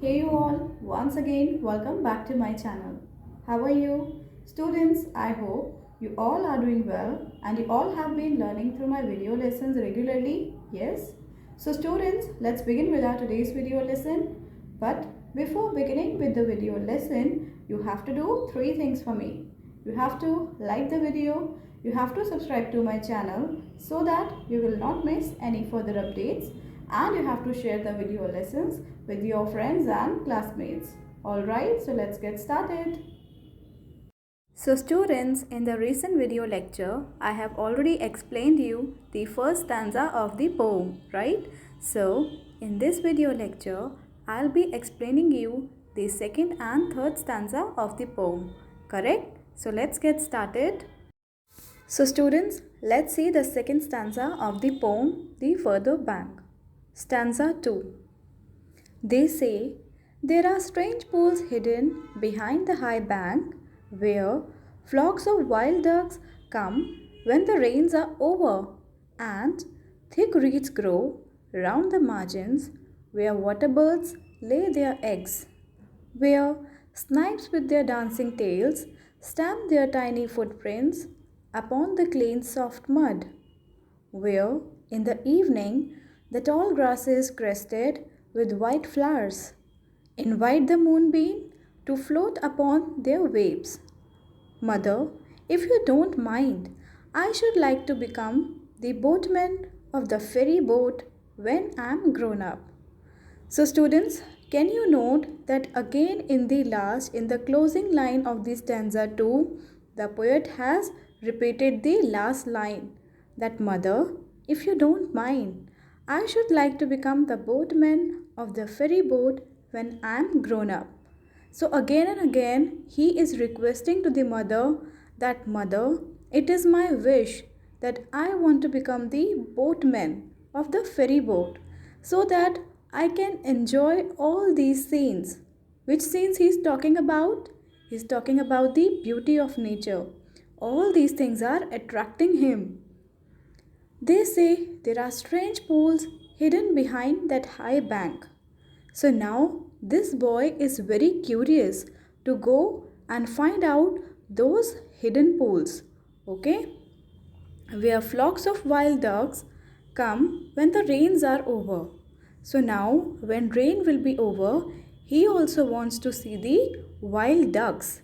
Hey you all, once again welcome back to my channel. How are you? Students, I hope you all are doing well and you all have been learning through my video lessons regularly. Yes? So students, let's begin with our today's video lesson. But before beginning with the video lesson, you have to do three things for me. You have to like the video, you have to subscribe to my channel so that you will not miss any further updates, and you have to share the video lessons with your friends and classmates. Alright, so let's get started. So students, in the recent video lecture, I have already explained you the first stanza of the poem, right? So, in this video lecture, I'll be explaining you the second and third stanza of the poem, correct? So let's get started. So students, let's see the second stanza of the poem, The Further Bank. Stanza 2. They say, there are strange pools hidden behind the high bank where flocks of wild ducks come when the rains are over, and thick reeds grow round the margins where water birds lay their eggs, where snipes with their dancing tails stamp their tiny footprints upon the clean soft mud, where in the evening the tall grasses crested with white flowers invite the moonbeam to float upon their waves. Mother, if you don't mind, I should like to become the boatman of the ferry boat when I am grown up. So students, can you note that again in the closing line of the stanza 2, the poet has repeated the last line, that mother, if you don't mind, I should like to become the boatman of the ferry boat when I am grown up. So again and again he is requesting to the mother that mother, it is my wish that I want to become the boatman of the ferry boat so that I can enjoy all these scenes. Which scenes he is talking about? He is talking about the beauty of nature. All these things are attracting him. They say there are strange pools hidden behind that high bank. So now this boy is very curious to go and find out those hidden pools. Okay? Where flocks of wild ducks come when the rains are over. So now when rain will be over, he also wants to see the wild ducks.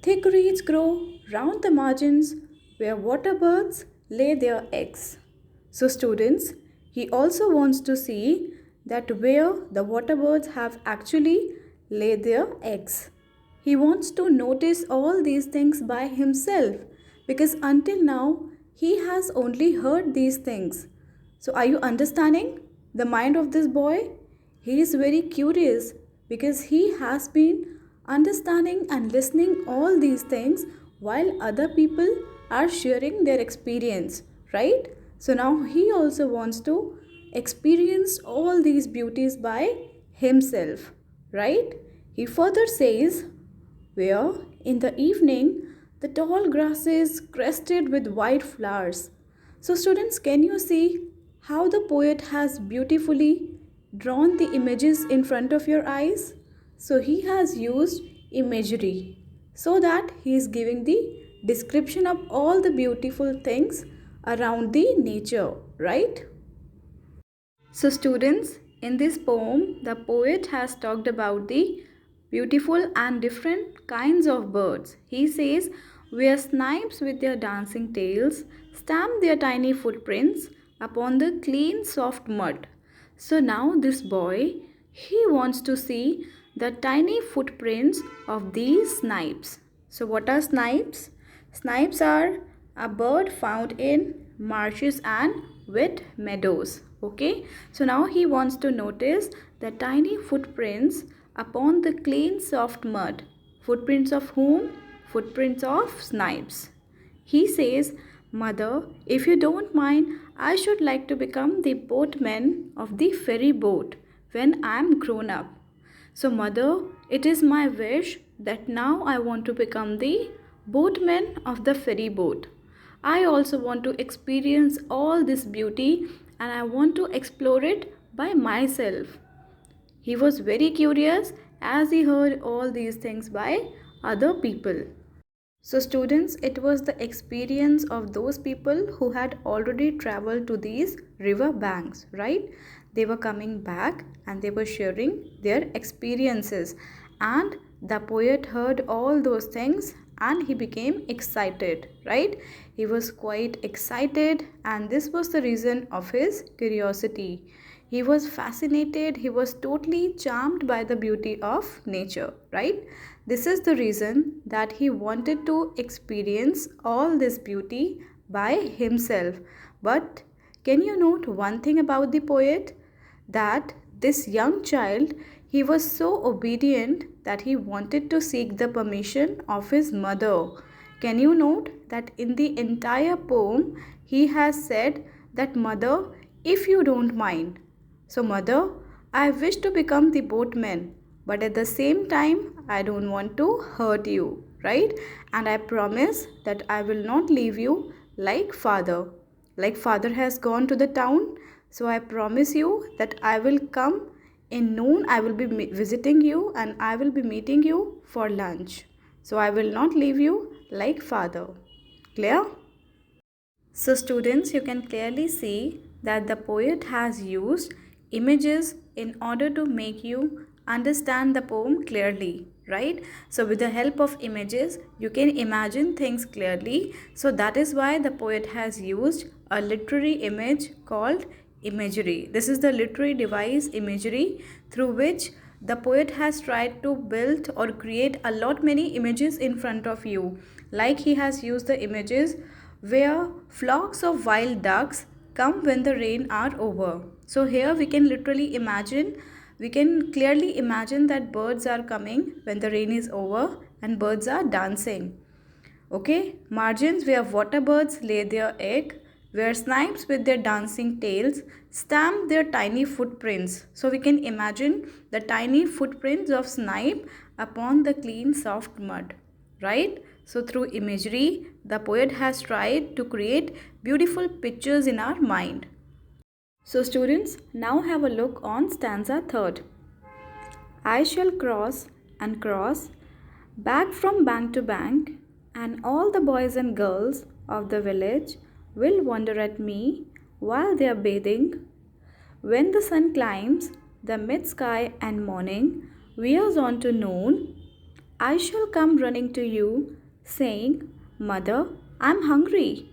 Thick reeds grow round the margins where water birds lay their eggs. So students, he also wants to see that where the water birds have actually laid their eggs. He wants to notice all these things by himself because until now he has only heard these things. So are you understanding the mind of this boy? He is very curious because he has been understanding and listening all these things while other people are sharing their experience, right? So now he also wants to experience all these beauties by himself, right? He further says, where in the evening the tall grasses crested with white flowers. So students, can you see how the poet has beautifully drawn the images in front of your eyes? So he has used imagery so that he is giving the description of all the beautiful things around the nature, right? So students, in this poem, the poet has talked about the beautiful and different kinds of birds. He says, where snipes with their dancing tails stamp their tiny footprints upon the clean soft mud. So now this boy, he wants to see the tiny footprints of these snipes. So what are snipes? Snipes are a bird found in marshes and wet meadows. Okay, so now he wants to notice the tiny footprints upon the clean soft mud. Footprints of whom? Footprints of snipes. He says, mother, if you don't mind, I should like to become the boatman of the ferry boat when I am grown up. So mother, it is my wish that now I want to become the boatman of the ferry boat. I also want to experience all this beauty and I want to explore it by myself. He was very curious as he heard all these things by other people. So, students, it was the experience of those people who had already traveled to these river banks, right? They were coming back and they were sharing their experiences. And the poet heard all those things and he became excited, right? He was quite excited, and this was the reason of his curiosity. He was fascinated, he was totally charmed by the beauty of nature, right? This is the reason that he wanted to experience all this beauty by himself. But can you note one thing about the poet? That this young child, he was so obedient that he wanted to seek the permission of his mother. Can you note that in the entire poem he has said that, mother, if you don't mind. So, mother, I wish to become the boatman, but at the same time, I don't want to hurt you, right? And I promise that I will not leave you like father. Like father has gone to the town, so I promise you that I will come in noon. I will be visiting you and I will be meeting you for lunch. So I will not leave you like father. Clear? So students, you can clearly see that the poet has used images in order to make you understand the poem clearly, right? So with the help of images, you can imagine things clearly. So that is why the poet has used a literary image called imagery. This is the literary device imagery through which the poet has tried to build or create a lot many images in front of you. Like he has used the images where flocks of wild ducks come when the rain are over. So here we can literally imagine, we can clearly imagine that birds are coming when the rain is over and birds are dancing. Okay, margins where water birds lay their egg, where snipes with their dancing tails stamp their tiny footprints. So we can imagine the tiny footprints of snipe upon the clean soft mud, right? So through imagery, the poet has tried to create beautiful pictures in our mind. So students, now have a look on stanza 3rd. I shall cross and cross, back from bank to bank, and all the boys and girls of the village will wonder at me while they are bathing. When the sun climbs the mid sky and morning wears on to noon, I shall come running to you, saying, Mother, I'm hungry.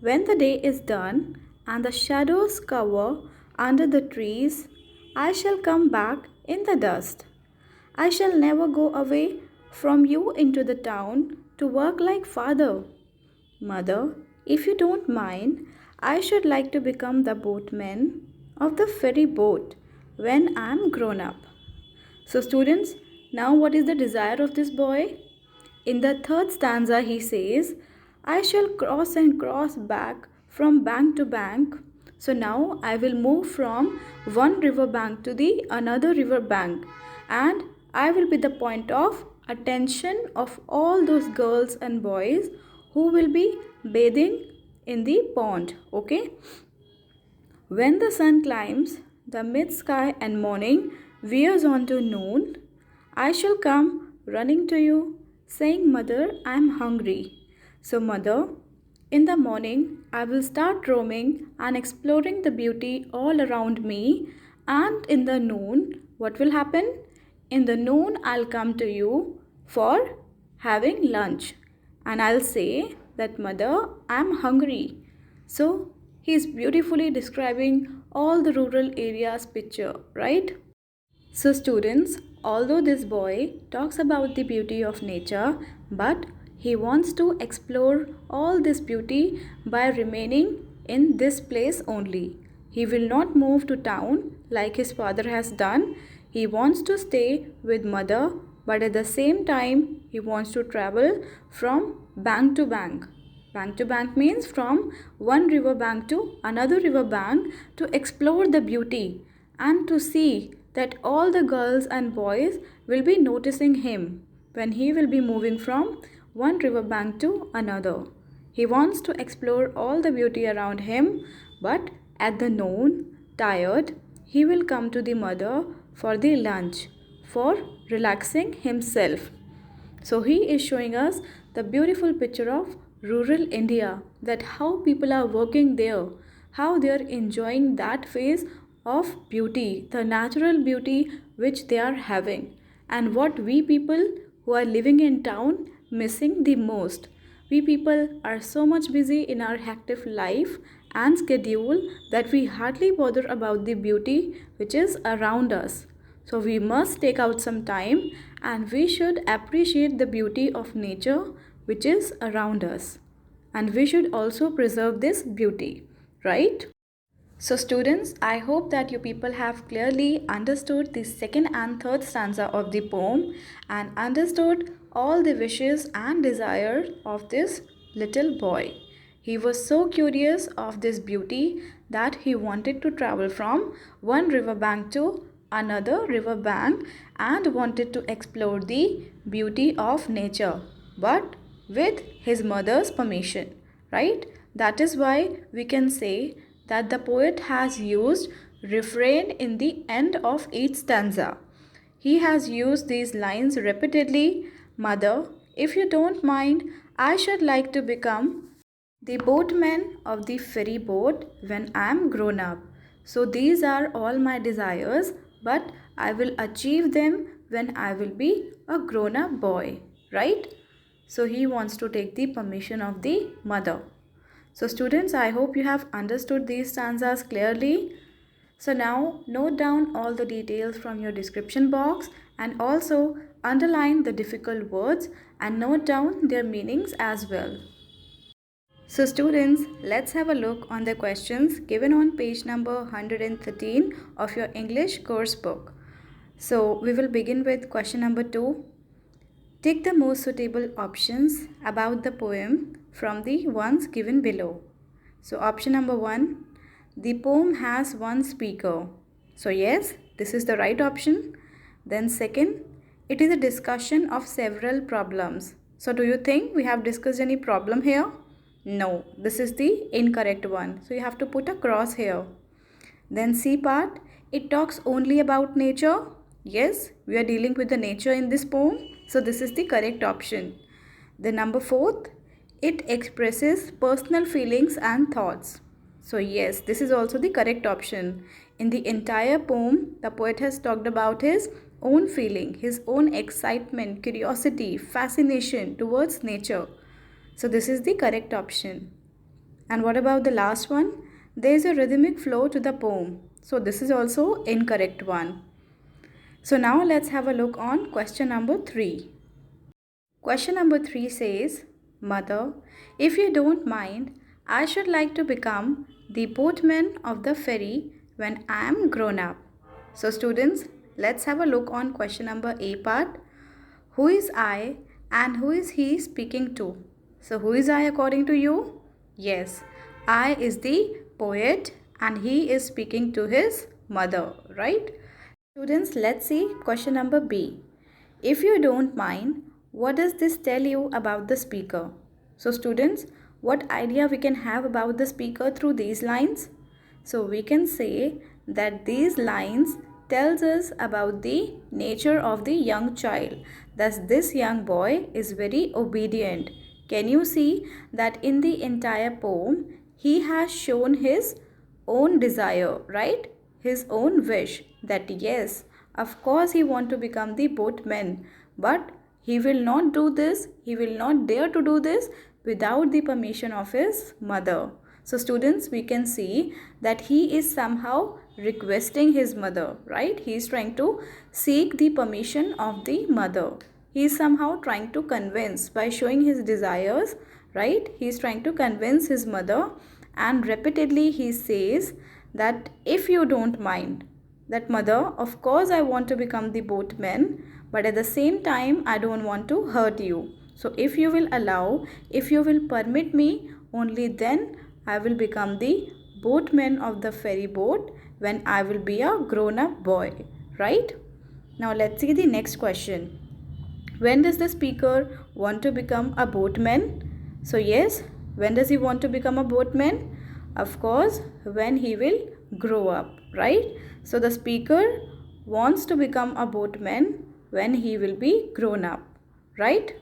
When the day is done and the shadows cover under the trees, I shall come back in the dust. I shall never go away from you into the town to work like father. Mother, if you don't mind, I should like to become the boatman of the ferry boat when I am grown up. So students, now what is the desire of this boy? In the 3rd stanza he says, I shall cross and cross back from bank to bank. So now I will move from one river bank to the another river bank, and I will be the point of attention of all those girls and boys who will be bathing in the pond. Okay. When the sun climbs the mid sky and morning wears on to noon, I shall come running to you, saying, Mother, I am hungry. So, Mother, in the morning I will start roaming and exploring the beauty all around me, and in the noon, what will happen? In the noon, I'll come to you for having lunch, and I'll say that, Mother, I am hungry. So, he is beautifully describing all the rural areas picture, right? So students, although this boy talks about the beauty of nature, but he wants to explore all this beauty by remaining in this place only. He will not move to town like his father has done. He wants to stay with mother, but at the same time he wants to travel from bank to bank. Bank to bank means from one river bank to another river bank to explore the beauty and to see that all the girls and boys will be noticing him when he will be moving from one river bank to another. He wants to explore all the beauty around him, but at the noon, tired, he will come to the mother for the lunch, for relaxing himself. So he is showing us the beautiful picture of rural India, that how people are working there, how they are enjoying that phase of beauty, the natural beauty which they are having, and what we people who are living in town missing the most. We people are so much busy in our hectic life and schedule that we hardly bother about the beauty which is around us. So we must take out some time and we should appreciate the beauty of nature which is around us. And we should also preserve this beauty, right? So students, I hope that you people have clearly understood the second and third stanza of the poem and understood all the wishes and desires of this little boy. He was so curious of this beauty that he wanted to travel from one riverbank to another riverbank and wanted to explore the beauty of nature, but with his mother's permission, right? That is why we can say that the poet has used refrain in the end of each stanza. He has used these lines repeatedly. Mother, if you don't mind, I should like to become the boatman of the ferry boat when I am grown up. So these are all my desires, but I will achieve them when I will be a grown up boy, right? So he wants to take the permission of the mother. So students, I hope you have understood these stanzas clearly. So now note down all the details from your description box and also underline the difficult words and note down their meanings as well. So students, let's have a look on the questions given on page number 113 of your English course book. So we will begin with question number 2. Take the most suitable options about the poem from the ones given below. So option number 1, the poem has one speaker. So yes, this is the right option. Then second, it is a discussion of several problems. So do you think we have discussed any problem here? No, this is the incorrect one. So you have to put a cross here. Then C part, it talks only about nature. Yes, we are dealing with the nature in this poem. So this is the correct option. The number 4th, it expresses personal feelings and thoughts. So yes, this is also the correct option. In the entire poem, the poet has talked about his own feeling, his own excitement, curiosity, fascination towards nature. So this is the correct option. And what about the last one? There is a rhythmic flow to the poem. So this is also incorrect one. So now let's have a look on question number 3. Question number 3 says, Mother, if you don't mind, I should like to become the boatman of the ferry when I am grown up. So students, let's have a look on question number A part. Who is I and who is he speaking to? So who is I according to you? Yes, I is the poet and he is speaking to his mother, right? Students, let's see question number B. If you don't mind, what does this tell you about the speaker? So students, what idea we can have about the speaker through these lines? So we can say that these lines tells us about the nature of the young child. Thus this young boy is very obedient. Can you see that in the entire poem, he has shown his own desire, right? His own wish that yes, of course he want to become the boatman, but he will not do this, he will not dare to do this without the permission of his mother. So students, we can see that he is somehow requesting his mother, right? He is trying to seek the permission of the mother. He is somehow trying to convince by showing his desires, right? He is trying to convince his mother, and repeatedly he says that if you don't mind, that mother, of course I want to become the boatman, but at the same time I don't want to hurt you. So if you will allow, if you will permit me, only then I will become the boatman of the ferry boat when I will be a grown-up boy, right? Now let's see the next question. When does the speaker want to become a boatman? So yes, when does he want to become a boatman? Of course, when he will grow up, right? So the speaker wants to become a boatman when he will be grown up, right?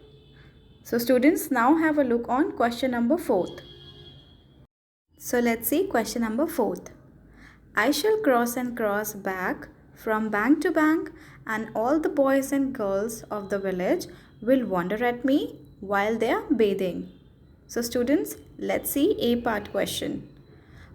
So students, now have a look on question number 4th. So let's see question number 4th. I shall cross and cross back from bank to bank, and all the boys and girls of the village will wonder at me while they are bathing. So students, let's see A part question.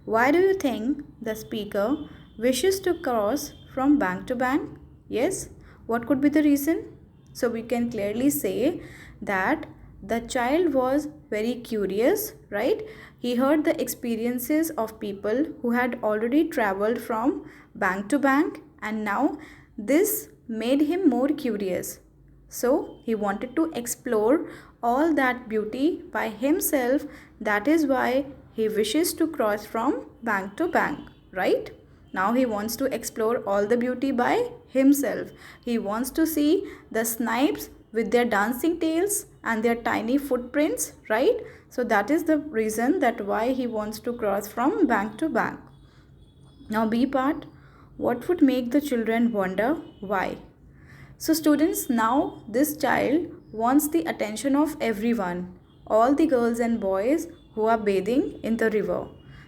Why do you think the speaker wishes to cross from bank to bank? Yes, what could be the reason? So we can clearly say that the child was very curious, right? He heard the experiences of people who had already traveled from bank to bank, and now this made him more curious. So he wanted to explore all that beauty by himself. That is why he wishes to cross from bank to bank, right? Now he wants to explore all the beauty by himself. He wants to see the snipes with their dancing tails and their tiny footprints, right? So that is the reason that why he wants to cross from bank to bank. Now B part, what would make the children wonder why? So students, now this child wants the attention of everyone, all the girls and boys who are bathing in the river.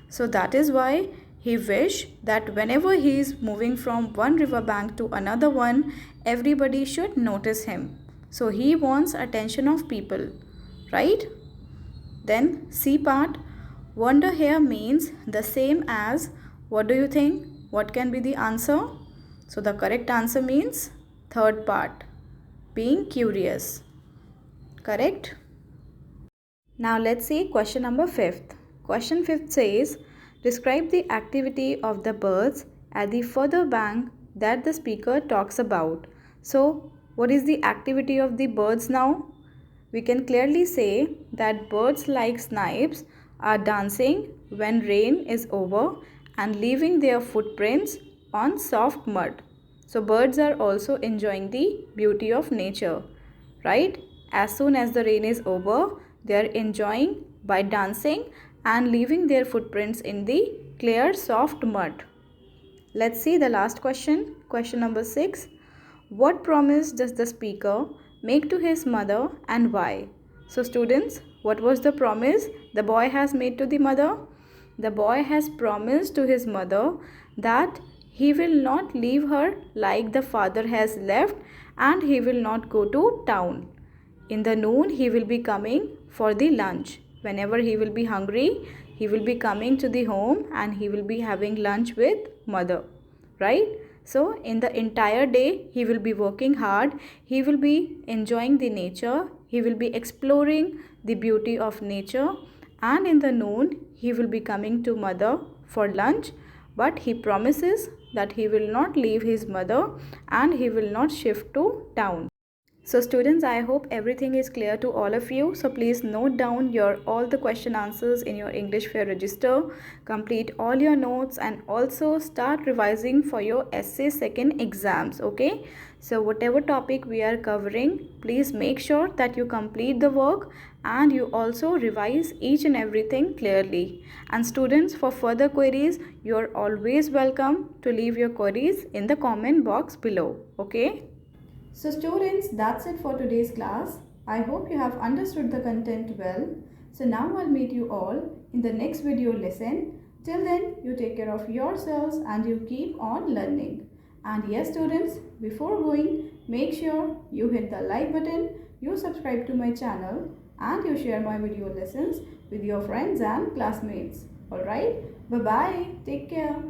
So that is why he wish that whenever he is moving from one river bank to another one, everybody should notice him. So he wants attention of people, right? Then C part, wonder here means the same as, what do you think? What can be the answer? So the correct answer means third part, being curious. Correct? Now let's see question number 5th. Question 5th says, describe the activity of the birds at the further bank that the speaker talks about. So what is the activity of the birds now? We can clearly say that birds like snipes are dancing when rain is over and leaving their footprints on soft mud. So birds are also enjoying the beauty of nature, right? As soon as the rain is over, they are enjoying by dancing and leaving their footprints in the clear soft mud. Let's see the last question. Question number 6. What promise does the speaker make to his mother and why? So students, what was the promise the boy has made to the mother? The boy has promised to his mother that he will not leave her like the father has left, and he will not go to town. In the noon, he will be coming for the lunch. Whenever he will be hungry, he will be coming to the home and he will be having lunch with mother, right? So in the entire day, he will be working hard. He will be enjoying the nature. He will be exploring the beauty of nature. And in the noon, he will be coming to mother for lunch. But he promises that he will not leave his mother and he will not shift to town. So students, I hope everything is clear to all of you. So please note down all the question answers in your English Fair register. Complete all your notes and also start revising for your essay second exams. Okay. So whatever topic we are covering, please make sure that you complete the work and you also revise each and everything clearly. And students, for further queries, you are always welcome to leave your queries in the comment box below. Okay. So students, that's it for today's class. I hope you have understood the content well. So now I'll meet you all in the next video lesson. Till then, you take care of yourselves and you keep on learning. And yes students, before going, make sure you hit the like button, you subscribe to my channel and you share my video lessons with your friends and classmates. Alright, bye-bye. Take care.